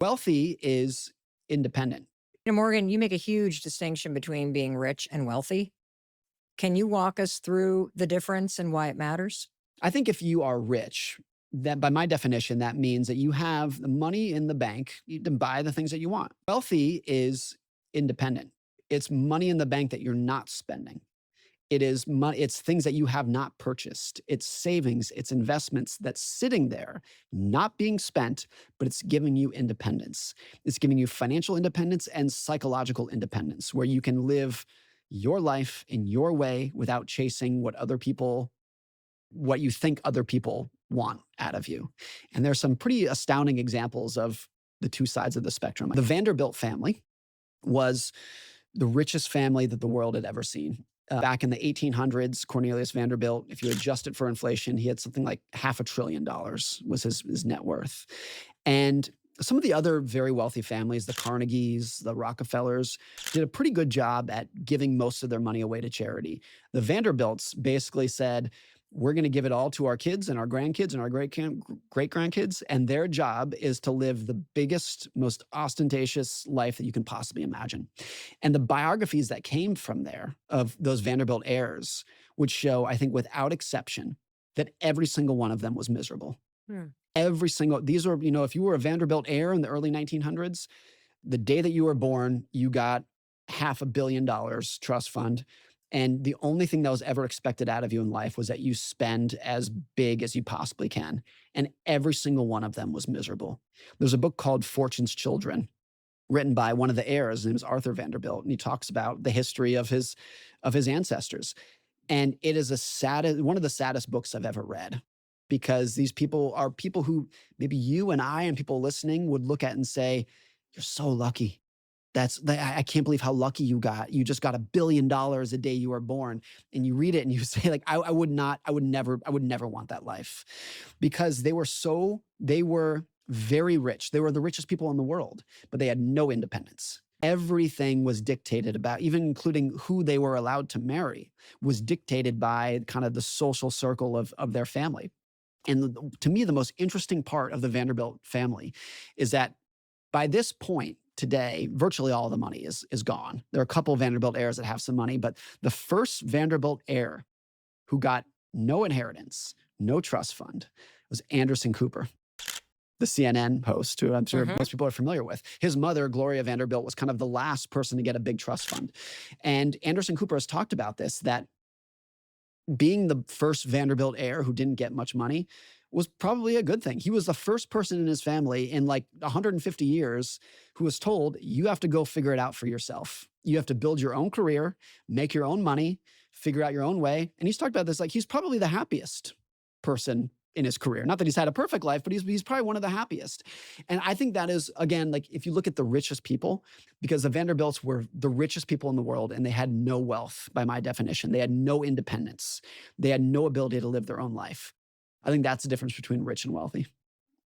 Wealthy is independent. Morgan, you make a huge distinction between being rich and wealthy. Can you walk us through the difference and why it matters? I think if you are rich, that by my definition, that means that you have the money in the bank, you can buy the things that you want. Wealthy is independent. It's money in the bank that you're not spending. It is money, it's things that you have not purchased. It's savings, it's investments that's sitting there, not being spent, but it's giving you independence. It's giving you financial independence and psychological independence, where you can live your life in your way without chasing what you think other people want out of you. And there's some pretty astounding examples of the two sides of the spectrum. The Vanderbilt family was the richest family that the world had ever seen. Back in the 1800s, Cornelius Vanderbilt, if you adjust it for inflation, he had something like $500 billion was his net worth. And some of the other very wealthy families, the Carnegies, the Rockefellers, did a pretty good job at giving most of their money away to charity. The Vanderbilts basically said, we're going to give it all to our kids and our grandkids and our great grandkids. And their job is to live the biggest, most ostentatious life that you can possibly imagine. And the biographies that came from there of those Vanderbilt heirs would show, I think, without exception, that every single one of them was miserable. Hmm. These are, if you were a Vanderbilt heir in the early 1900s, the day that you were born, you got $500 million trust fund. And the only thing that was ever expected out of you in life was that you spend as big as you possibly can. And every single one of them was miserable. There's a book called Fortune's Children, written by one of the heirs. His name is Arthur Vanderbilt. And he talks about the history of his ancestors. And it is one of the saddest books I've ever read, because these people are people who maybe you and I and people listening would look at and say, you're so lucky. I can't believe how lucky you got. You just got $1 billion the day you were born. And you read it and you say, like, I would never want that life, because they were very rich. They were the richest people in the world, but they had no independence. Everything was dictated about, even including who they were allowed to marry, was dictated by kind of the social circle of their family. And to me, the most interesting part of the Vanderbilt family is that by this point, today, virtually all the money is gone. There are a couple of Vanderbilt heirs that have some money, but the first Vanderbilt heir who got no inheritance, no trust fund, was Anderson Cooper, the CNN host, who I'm sure most people are familiar with. His mother, Gloria Vanderbilt, was kind of the last person to get a big trust fund. And Anderson Cooper has talked about this, that being the first Vanderbilt heir who didn't get much money was probably a good thing. He was the first person in his family in like 150 years who was told, you have to go figure it out for yourself. You have to build your own career, make your own money, figure out your own way. And he's talked about this, like he's probably the happiest person in his career. Not that he's had a perfect life, but he's probably one of the happiest. And I think that is, again, like if you look at the richest people, because the Vanderbilts were the richest people in the world and they had no wealth by my definition. They had no independence. They had no ability to live their own life. I think that's the difference between rich and wealthy.